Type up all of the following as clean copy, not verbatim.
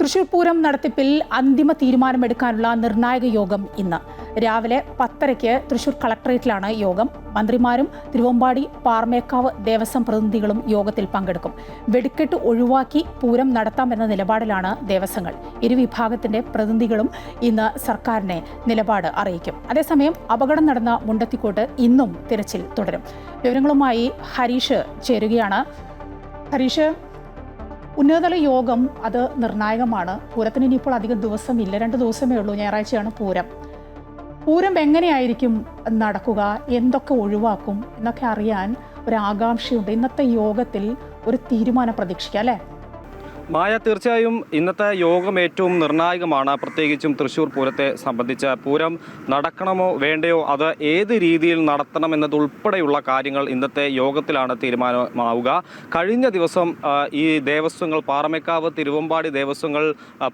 തൃശൂർ പൂരം നടത്തിപ്പിൽ അന്തിമ തീരുമാനമെടുക്കാനുള്ള നിർണായക യോഗം ഇന്ന് രാവിലെ 10:30 തൃശൂർ കളക്ടറേറ്റിലാണ് യോഗം. മന്ത്രിമാരും തിരുവമ്പാടി പാറമേക്കാവ് ദേവസ്വം പ്രതിനിധികളും യോഗത്തിൽ പങ്കെടുക്കും. വെടിക്കെട്ട് ഒഴിവാക്കി പൂരം നടത്താമെന്ന നിലപാടിലാണ് ദേവസ്വങ്ങൾ. ഇരുവിഭാഗത്തിന്റെ പ്രതിനിധികളും ഇന്ന് സർക്കാരിനെ നിലപാട് അറിയിക്കും. അതേസമയം അപകടം നടന്ന മുണ്ടത്തിക്കോട്ട് ഇന്നും തിരച്ചിൽ തുടരും. വിവരങ്ങളുമായി ഹരീഷ് ചേരുകയാണ്. ഹരീഷ്, ഉന്നതതല യോഗം അത് നിർണായകമാണ്. പൂരത്തിന് ഇനിയിപ്പോൾ അധികം ദിവസമില്ല, 2 ദിവസമേ ഉള്ളൂ. ഞായറാഴ്ചയാണ് പൂരം. പൂരം എങ്ങനെയായിരിക്കും നടക്കുക, എന്തൊക്കെ ഒഴിവാക്കും എന്നൊക്കെ അറിയാൻ ഒരു ആകാംക്ഷയുണ്ട്. ഇന്നത്തെ യോഗത്തിൽ ഒരു തീരുമാനം പ്രതീക്ഷിക്കാം അല്ലേ? മായ, തീർച്ചയായും ഇന്നത്തെ യോഗം ഏറ്റവും നിർണായകമാണ്. പ്രത്യേകിച്ചും തൃശ്ശൂർ പൂരത്തെ സംബന്ധിച്ച് പൂരം നടക്കണമോ വേണ്ടയോ, അത് ഏത് രീതിയിൽ നടത്തണം എന്നതുൾപ്പെടെയുള്ള കാര്യങ്ങൾ ഇന്നത്തെ യോഗത്തിലാണ് തീരുമാനമാവുക. കഴിഞ്ഞ ദിവസം ഈ ദേവസ്വങ്ങൾ, പാറമേക്കാവ്, തിരുവമ്പാടി ദേവസ്വങ്ങൾ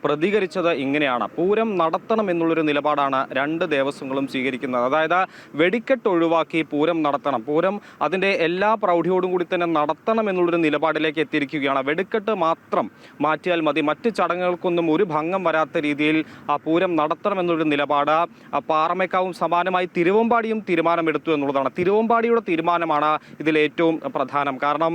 പ്രതികരിച്ചത് ഇങ്ങനെയാണ്. പൂരം നടത്തണം എന്നുള്ളൊരു നിലപാടാണ് 2 ദേവസ്വങ്ങളും സ്വീകരിക്കുന്നത്. അതായത് വെടിക്കെട്ട് ഒഴിവാക്കി പൂരം നടത്തണം, പൂരം അതിൻ്റെ എല്ലാ പ്രൗഢിയോടും കൂടി തന്നെ നടത്തണം എന്നുള്ളൊരു നിലപാടിലേക്ക് എത്തിയിരിക്കുകയാണ്. വെടിക്കെട്ട് മാത്രം മാറ്റിയാൽ മതി, മറ്റ് ചടങ്ങുകൾക്കൊന്നും ഒരു ഭംഗം വരാത്ത രീതിയിൽ ആ പൂരം നടത്തണമെന്നൊരു നിലപാട് പാറമേക്കാവും സമാനമായി തിരുവമ്പാടിയും തീരുമാനമെടുത്തു എന്നുള്ളതാണ്. തിരുവമ്പാടിയുടെ തീരുമാനമാണ് ഇതിൽ ഏറ്റവും പ്രധാനം. കാരണം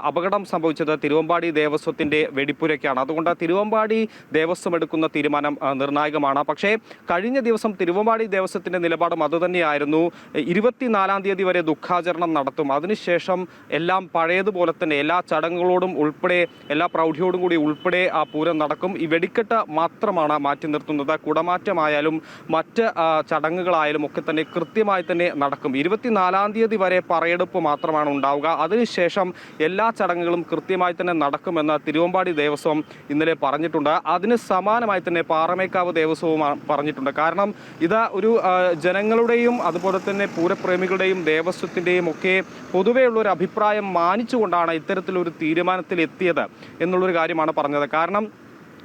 അപകടം സംഭവിച്ചത് തിരുവമ്പാടി ദേവസ്വത്തിൻ്റെ വെടിപ്പുരയ്ക്കാണ്. അതുകൊണ്ട് തിരുവമ്പാടി ദേവസ്വം എടുക്കുന്ന തീരുമാനം നിർണായകമാണ്. പക്ഷേ കഴിഞ്ഞ ദിവസം തിരുവമ്പാടി ദേവസ്വത്തിൻ്റെ നിലപാടും അതുതന്നെയായിരുന്നു. 24-ാം തീയതി വരെ ദുഃഖാചരണം നടത്തും, അതിനുശേഷം എല്ലാം പഴയതുപോലെ തന്നെ എല്ലാ ചടങ്ങുകളോടും ഉൾപ്പെടെ എല്ലാ പ്രൗഢിയോടും കൂടി ഉൾപ്പെടെ ആ പൂരം നടക്കും. ഈ വെടിക്കെട്ട് മാത്രമാണ് മാറ്റി നിർത്തുന്നത്. കുടമാറ്റമായാലും മറ്റ് ചടങ്ങുകളായാലും ഒക്കെ തന്നെ കൃത്യമായി തന്നെ നടക്കും. 24-ാം തീയതി വരെ പറയെടുപ്പ് മാത്രമാണ് ഉണ്ടാവുക. അതിനുശേഷം എല്ലാ ചടങ്ങുകളും കൃത്യമായി തന്നെ നടക്കുമെന്ന് തിരുവമ്പാടി ദേവസ്വം ഇന്നലെ പറഞ്ഞിട്ടുണ്ട്. അതിന് സമാനമായി തന്നെ പാറമേക്കാവ് ദേവസ്വവും പറഞ്ഞിട്ടുണ്ട്. കാരണം ഇത് ഒരു ജനങ്ങളുടെയും അതുപോലെ തന്നെ പൂരപ്രേമികളുടെയും ദേവസ്വത്തിൻ്റെയും ഒക്കെ പൊതുവെയുള്ളൊരു അഭിപ്രായം മാനിച്ചുകൊണ്ടാണ് ഇത്തരത്തിലൊരു തീരുമാനത്തിൽ എത്തിയത് എന്നുള്ളൊരു കാര്യമാണ് പറഞ്ഞത്. കാരണം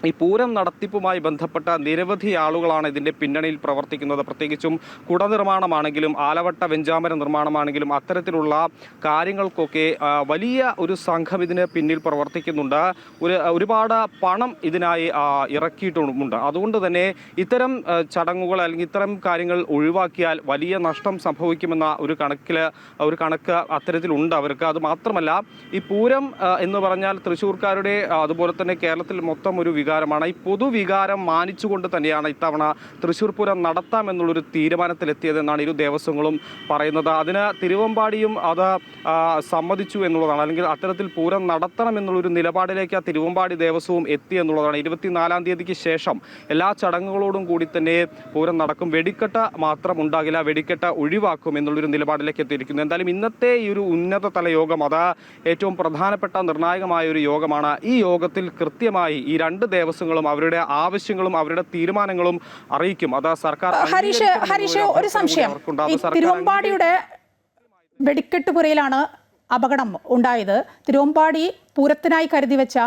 ഈ പൂരം നടത്തിപ്പുമായി ബന്ധപ്പെട്ട നിരവധി ആളുകളാണ് ഇതിൻ്റെ പിന്നണിയിൽ പ്രവർത്തിക്കുന്നത്. പ്രത്യേകിച്ചും കുട നിർമ്മാണമാണെങ്കിലും ആലവട്ട വെഞ്ചാമര നിർമ്മാണമാണെങ്കിലും അത്തരത്തിലുള്ള കാര്യങ്ങൾക്കൊക്കെ വലിയ ഒരു സംഘം ഇതിന് പിന്നിൽ പ്രവർത്തിക്കുന്നുണ്ട്. ഒരുപാട് പണം ഇതിനായി ഇറക്കിയിട്ടുമുണ്ട്. അതുകൊണ്ട് തന്നെ ഇത്തരം ചടങ്ങുകൾ അല്ലെങ്കിൽ ഇത്തരം കാര്യങ്ങൾ ഒഴിവാക്കിയാൽ വലിയ നഷ്ടം സംഭവിക്കുമെന്ന ഒരു കണക്ക് അത്തരത്തിലുണ്ട് അവർക്ക്. അത് മാത്രമല്ല, ഈ പൂരം എന്ന് പറഞ്ഞാൽ തൃശ്ശൂർക്കാരുടെ അതുപോലെ തന്നെ കേരളത്തിൽ മൊത്തം ഒരു വികാരമാണ്. ഈ പൊതുവികാരം മാനിച്ചുകൊണ്ട് തന്നെയാണ് ഇത്തവണ തൃശ്ശൂർ പൂരം നടത്താമെന്നുള്ളൊരു തീരുമാനത്തിലെത്തിയതെന്നാണ് ഇരു ദേവസ്വങ്ങളും പറയുന്നത്. അതിന് തിരുവമ്പാടിയും അത് സമ്മതിച്ചു എന്നുള്ളതാണ്. അല്ലെങ്കിൽ അത്തരത്തിൽ പൂരം നടത്തണം എന്നുള്ളൊരു നിലപാടിലേക്ക് ആ തിരുവമ്പാടി ദേവസ്വവും എത്തി എന്നുള്ളതാണ്. 24-ാം തീയതിക്ക് ശേഷം എല്ലാ ചടങ്ങുകളോടും കൂടി തന്നെ പൂരം നടക്കും. വെടിക്കെട്ട് മാത്രം ഉണ്ടാകില്ല, വെടിക്കെട്ട് ഒഴിവാക്കും എന്നുള്ളൊരു നിലപാടിലേക്ക് എത്തിയിരിക്കുന്നു. എന്തായാലും ഇന്നത്തെ ഈ ഒരു ഉന്നതതല യോഗം അത് ഏറ്റവും പ്രധാനപ്പെട്ട നിർണായകമായ ഒരു യോഗമാണ്. ഈ യോഗത്തിൽ കൃത്യമായി ഈ 2 ദേവസ്വങ്ങളും അവരുടെ ആവശ്യങ്ങളും അവരുടെ തീരുമാനങ്ങളും അറിയിക്കും. അത് സർക്കാർ. ഹരീഷ്, ഒരു സംശയം. തിരുവമ്പാടിയുടെ വെടിക്കെട്ട് പുരയിലാണ് അപകടം ഉണ്ടായത്. തിരുവമ്പാടി പൂരത്തിനായി കരുതി വെച്ച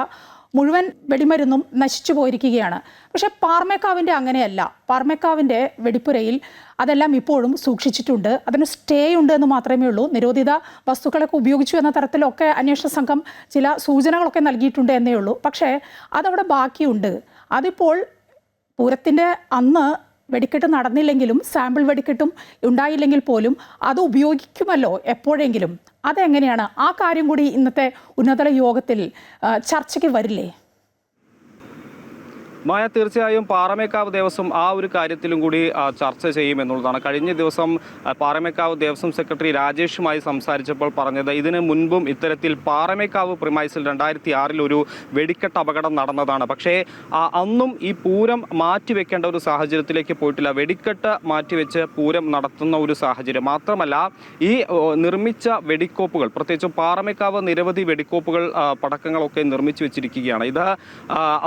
മുഴുവൻ വെടിമരുന്നും നശിച്ചു പോയിരിക്കുകയാണ്. പക്ഷെ പാറമേക്കാവിൻ്റെ അങ്ങനെയല്ല. പാറമേക്കാവിൻ്റെ വെടിപ്പുരയിൽ അതെല്ലാം ഇപ്പോഴും സൂക്ഷിച്ചിട്ടുണ്ട്. അതിന് സ്റ്റേ ഉണ്ട് എന്ന് മാത്രമേ ഉള്ളൂ. നിരോധിത വസ്തുക്കളൊക്കെ ഉപയോഗിച്ചു എന്ന തരത്തിലൊക്കെ അന്വേഷണ സംഘം ചില സൂചനകളൊക്കെ നൽകിയിട്ടുണ്ട് എന്നേ ഉള്ളൂ. പക്ഷേ അതവിടെ ബാക്കിയുണ്ട്. അതിപ്പോൾ പൂരത്തിൻ്റെ അന്ന് വെടിക്കെട്ട് നടന്നില്ലെങ്കിലും സാമ്പിൾ വെടിക്കെട്ടും ഉണ്ടായില്ലെങ്കിൽ പോലും അത് ഉപയോഗിക്കുമല്ലോ എപ്പോഴെങ്കിലും. അതെങ്ങനെയാണ്? ആ കാര്യം കൂടി ഇന്നത്തെ ഉന്നതതല യോഗത്തിൽ ചർച്ചയ്ക്ക് വരില്ലേ? മായ, തീർച്ചയായും പാറമേക്കാവ് ദേവസ്വം ആ ഒരു കാര്യത്തിലും കൂടി ചർച്ച ചെയ്യുമെന്നുള്ളതാണ്. കഴിഞ്ഞ ദിവസം പാറമേക്കാവ് ദേവസ്വം സെക്രട്ടറി രാജേഷുമായി സംസാരിച്ചപ്പോൾ പറഞ്ഞത്, ഇതിന് മുൻപും ഇത്തരത്തിൽ പാറമേക്കാവ് പ്രിമൈസിൽ 2006 ഒരു വെടിക്കെട്ട് അപകടം നടന്നതാണ്. പക്ഷേ അന്നും ഈ പൂരം മാറ്റിവെക്കേണ്ട ഒരു സാഹചര്യത്തിലേക്ക് പോയിട്ടില്ല. വെടിക്കെട്ട് മാറ്റിവെച്ച് പൂരം നടത്തുന്ന ഒരു സാഹചര്യം മാത്രമല്ല, ഈ നിർമ്മിച്ച വെടിക്കോപ്പുകൾ, പ്രത്യേകിച്ചും പാറമേക്കാവ് നിരവധി വെടിക്കോപ്പുകൾ, പടക്കങ്ങളൊക്കെ നിർമ്മിച്ചു വെച്ചിരിക്കുകയാണ്.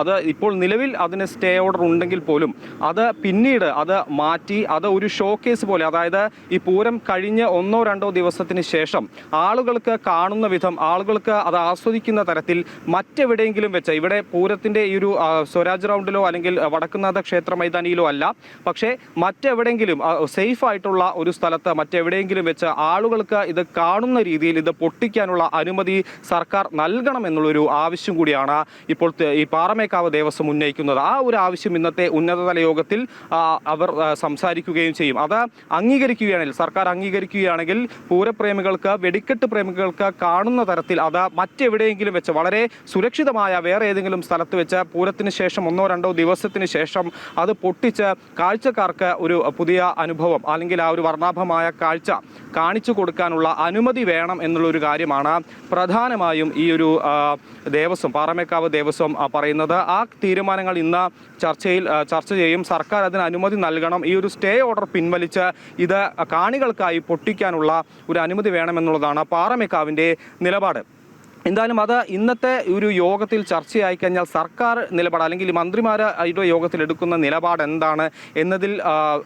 അത് ഇപ്പോൾ നിലവിൽ അതിന് സ്റ്റേ ഓർഡർ ഉണ്ടെങ്കിൽ പോലും അത് പിന്നീട് അത് മാറ്റി അത് ഒരു ഷോക്കേസ് പോലെ, അതായത് ഈ പൂരം കഴിഞ്ഞ് 1-2 ദിവസത്തിന് ശേഷം ആളുകൾക്ക് കാണുന്ന വിധം, ആളുകൾക്ക് അത് ആസ്വദിക്കുന്ന തരത്തിൽ മറ്റെവിടെയെങ്കിലും വെച്ച്, ഇവിടെ പൂരത്തിൻ്റെ ഈ ഒരു സ്വരാജ് റൗണ്ടിലോ അല്ലെങ്കിൽ വടക്കുന്നാഥ ക്ഷേത്ര മൈതാനിയിലോ അല്ല, പക്ഷേ മറ്റെവിടെയെങ്കിലും സേഫ് ആയിട്ടുള്ള ഒരു സ്ഥലത്ത് മറ്റെവിടെയെങ്കിലും വെച്ച് ആളുകൾക്ക് ഇത് കാണുന്ന രീതിയിൽ ഇത് പൊട്ടിക്കാനുള്ള അനുമതി സർക്കാർ നൽകണം എന്നുള്ളൊരു ആവശ്യം കൂടിയാണ് ഇപ്പോൾ ഈ പാറമേക്കാവ് ദേവസ്വം ഉന്നയിക്കുന്നത്. ആവശ്യപ്പെടുന്നത്. ആ ഒരു ആവശ്യം ഇന്നത്തെ ഉന്നതതല യോഗത്തിൽ അവർ സംസാരിക്കുകയും ചെയ്യും. അത് അംഗീകരിക്കുകയാണെങ്കിൽ, സർക്കാർ അംഗീകരിക്കുകയാണെങ്കിൽ പൂരപ്രേമികൾക്ക്, വെടിക്കെട്ട് പ്രേമികൾക്ക് കാണുന്ന തരത്തിൽ അത് മറ്റെവിടെയെങ്കിലും വെച്ച് വളരെ സുരക്ഷിതമായ വേറെ ഏതെങ്കിലും സ്ഥലത്ത് വെച്ച് പൂരത്തിന് ശേഷം 1-2 ദിവസത്തിന് ശേഷം അത് പൊട്ടിച്ച് കാഴ്ചക്കാർക്ക് ഒരു പുതിയ അനുഭവം അല്ലെങ്കിൽ ആ ഒരു വർണ്ണാഭമായ കാഴ്ച കാണിച്ചു കൊടുക്കാനുള്ള അനുമതി വേണം എന്നുള്ളൊരു കാര്യമാണ് പ്രധാനമായും ഈ ഒരു ദേവസ്വം, പാറമേക്കാവ് ദേവസ്വം പറയുന്നത്. ആ തീരുമാനങ്ങൾ ഇന്ന് ചർച്ച ചെയ്യും. സർക്കാർ അതിന് അനുമതി നൽകണം. ഈ ഒരു സ്റ്റേ ഓർഡർ പിൻവലിച്ച് ഇത് കാണികൾക്കായി പൊട്ടിക്കാനുള്ള ഒരു അനുമതി വേണമെന്നുള്ളതാണ് പാറമേക്കാവിൻ്റെ നിലപാട്. എന്തായാലും അത് ഇന്നത്തെ ഒരു യോഗത്തിൽ ചർച്ചയായി കഴിഞ്ഞാൽ സർക്കാർ നിലപാട് അല്ലെങ്കിൽ മന്ത്രിമാരുടെ യോഗത്തിൽ എടുക്കുന്ന നിലപാട് എന്താണ് എന്നതിൽ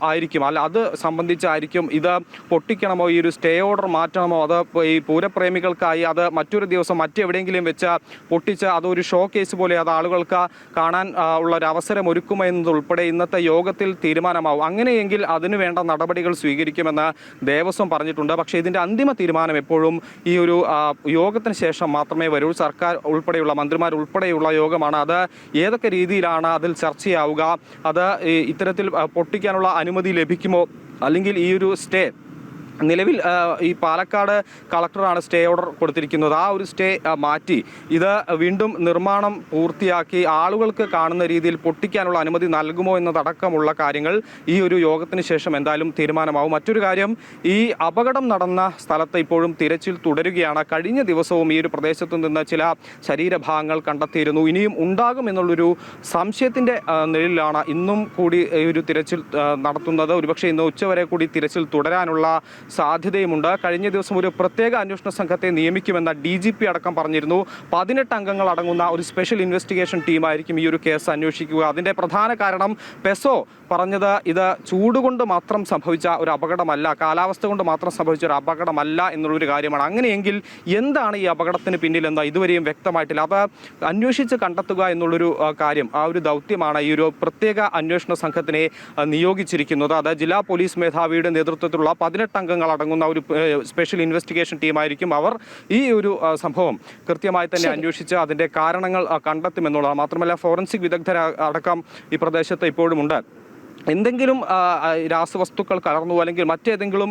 ആയിരിക്കും, അല്ല അത് സംബന്ധിച്ചായിരിക്കും ഇത് പൊട്ടിക്കണമോ, ഈ ഒരു സ്റ്റേ ഓർഡർ മാറ്റണമോ, അത് ഈ പൂരപ്രേമികൾക്കായി അത് മറ്റൊരു ദിവസം മറ്റെവിടെയെങ്കിലും വെച്ച് പൊട്ടിച്ച് അതൊരു ഷോ കേസ് പോലെ അത് ആളുകൾക്ക് കാണാൻ ഉള്ള ഒരു അവസരം ഒരുക്കുമോ എന്നതുൾപ്പെടെ ഇന്നത്തെ യോഗത്തിൽ തീരുമാനമാവും. അങ്ങനെയെങ്കിൽ അതിനു വേണ്ട നടപടികൾ സ്വീകരിക്കുമെന്ന് ദേവസ്വം പറഞ്ഞിട്ടുണ്ട്. പക്ഷേ ഇതിൻ്റെ അന്തിമ തീരുമാനം എപ്പോഴും ഈ ഒരു യോഗത്തിന് ശേഷം മാത്രമേ വരൂ. സർക്കാർ ഉൾപ്പെടെയുള്ള മന്ത്രിമാർ ഉൾപ്പെടെയുള്ള യോഗമാണ്. അത് ഏതൊക്കെ രീതിയിലാണ് അതിൽ ചർച്ചയാവുക, അത് ഇത്തരത്തിൽ പൊട്ടിക്കാനുള്ള അനുമതി ലഭിക്കുമോ, അല്ലെങ്കിൽ ഈ ഒരു സ്റ്റേ നിലവിൽ ഈ പാലക്കാട് കളക്ടറാണ് സ്റ്റേ ഓർഡർ കൊടുത്തിരിക്കുന്നത്. ആ ഒരു സ്റ്റേ മാറ്റി ഇത് വീണ്ടും നിർമ്മാണം പൂർത്തിയാക്കി ആളുകൾക്ക് കാണുന്ന രീതിയിൽ പൊട്ടിക്കാനുള്ള അനുമതി നൽകുമോ എന്നതടക്കമുള്ള കാര്യങ്ങൾ ഈ ഒരു യോഗത്തിന് ശേഷം എന്തായാലും തീരുമാനമാവും. മറ്റൊരു കാര്യം, ഈ അപകടം നടന്ന സ്ഥലത്ത് ഇപ്പോഴും തിരച്ചിൽ തുടരുകയാണ്. കഴിഞ്ഞ ദിവസവും ഈ ഒരു പ്രദേശത്തു നിന്ന് ചില ശരീരഭാഗങ്ങൾ കണ്ടെത്തിയിരുന്നു. ഇനിയും ഉണ്ടാകുമെന്നുള്ളൊരു സംശയത്തിൻ്റെ നിഴലിലാണ് ഇന്നും കൂടി ഈ ഒരു തിരച്ചിൽ നടത്തുന്നത്. ഒരുപക്ഷെ ഇന്ന് ഉച്ചവരെ കൂടി തിരച്ചിൽ തുടരാനുള്ള സാധ്യതയുമുണ്ട്. കഴിഞ്ഞ ദിവസം ഒരു പ്രത്യേക അന്വേഷണ സംഘത്തെ നിയമിക്കുമെന്ന DGP അടക്കം പറഞ്ഞിരുന്നു. 18 അംഗങ്ങൾ അടങ്ങുന്ന ഒരു സ്പെഷ്യൽ ഇൻവെസ്റ്റിഗേഷൻ ടീമായിരിക്കും ഈ ഒരു കേസ് അന്വേഷിക്കുക. അതിൻ്റെ പ്രധാന കാരണം പെസോ പറഞ്ഞത് ഇത് ചൂടുകൊണ്ട് മാത്രം സംഭവിച്ച ഒരു അപകടമല്ല, കാലാവസ്ഥ കൊണ്ട് മാത്രം സംഭവിച്ച ഒരു അപകടമല്ല എന്നുള്ളൊരു കാര്യമാണ്. അങ്ങനെയെങ്കിൽ എന്താണ് ഈ അപകടത്തിന് പിന്നിലെന്ന് ഇതുവരെയും വ്യക്തമായിട്ടില്ല. അത് അന്വേഷിച്ച് കണ്ടെത്തുക എന്നുള്ളൊരു കാര്യം, ആ ഒരു ദൗത്യമാണ് ഈ ഒരു പ്രത്യേക അന്വേഷണ സംഘത്തിനെ നിയോഗിച്ചിരിക്കുന്നത്. അത് ജില്ലാ പോലീസ് മേധാവിയുടെ നേതൃത്വത്തിലുള്ള 18 അംഗങ്ങൾ അടങ്ങുന്ന ഒരു സ്പെഷ്യൽ ഇൻവെസ്റ്റിഗേഷൻ ടീമായിരിക്കും. അവർ ഈ ഒരു സംഭവം കൃത്യമായി തന്നെ അന്വേഷിച്ച് അതിൻ്റെ കാരണങ്ങൾ കണ്ടെത്തുമെന്നുള്ളതാണ്. മാത്രമല്ല ഫോറൻസിക് വിദഗ്ധർ അടക്കം ഈ പ്രദേശത്ത് ഇപ്പോഴും ഉണ്ട്. എന്തെങ്കിലും രാസവസ്തുക്കൾ കലർന്നു അല്ലെങ്കിൽ മറ്റേതെങ്കിലും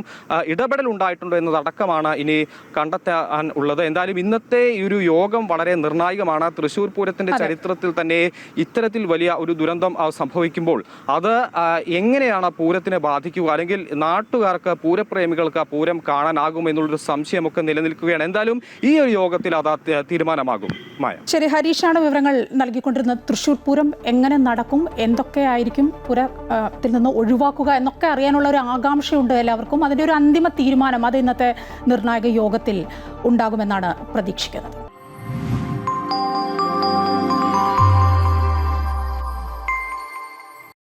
ഇടപെടൽ ഉണ്ടായിട്ടുണ്ടോ എന്നതടക്കമാണ് ഇനി കണ്ടെത്താൻ ഉള്ളത്. എന്തായാലും ഇന്നത്തെ ഈ ഒരു യോഗം വളരെ നിർണായകമാണ്. തൃശ്ശൂർ പൂരത്തിൻ്റെ ചരിത്രത്തിൽ തന്നെ ഇത്തരത്തിൽ വലിയ ഒരു ദുരന്തം സംഭവിക്കുമ്പോൾ അത് എങ്ങനെയാണ് പൂരത്തിനെ ബാധിക്കുക, അല്ലെങ്കിൽ നാട്ടുകാർക്ക്, പൂരപ്രേമികൾക്ക് പൂരം കാണാനാകുമെന്നുള്ളൊരു സംശയമൊക്കെ നിലനിൽക്കുകയാണ്. എന്തായാലും ഈ ഒരു യോഗത്തിൽ അത് തീരുമാനമാകും. ശരി, ഹരീഷാണ് വിവരങ്ങൾ നൽകിക്കൊണ്ടിരുന്നത്. തൃശ്ശൂർ പൂരം എങ്ങനെ നടക്കും, എന്തൊക്കെയായിരിക്കും ത്തിൽ നിന്ന് ഒഴിവാക്കുക എന്നൊക്കെ അറിയാനുള്ള ഒരു ആകാംക്ഷയുണ്ട് എല്ലാവർക്കും. അതിൻ്റെ ഒരു അന്തിമ തീരുമാനം അത് ഇന്നത്തെ നിർണായക യോഗത്തിൽ ഉണ്ടാകുമെന്നാണ് പ്രതീക്ഷിക്കുന്നത്.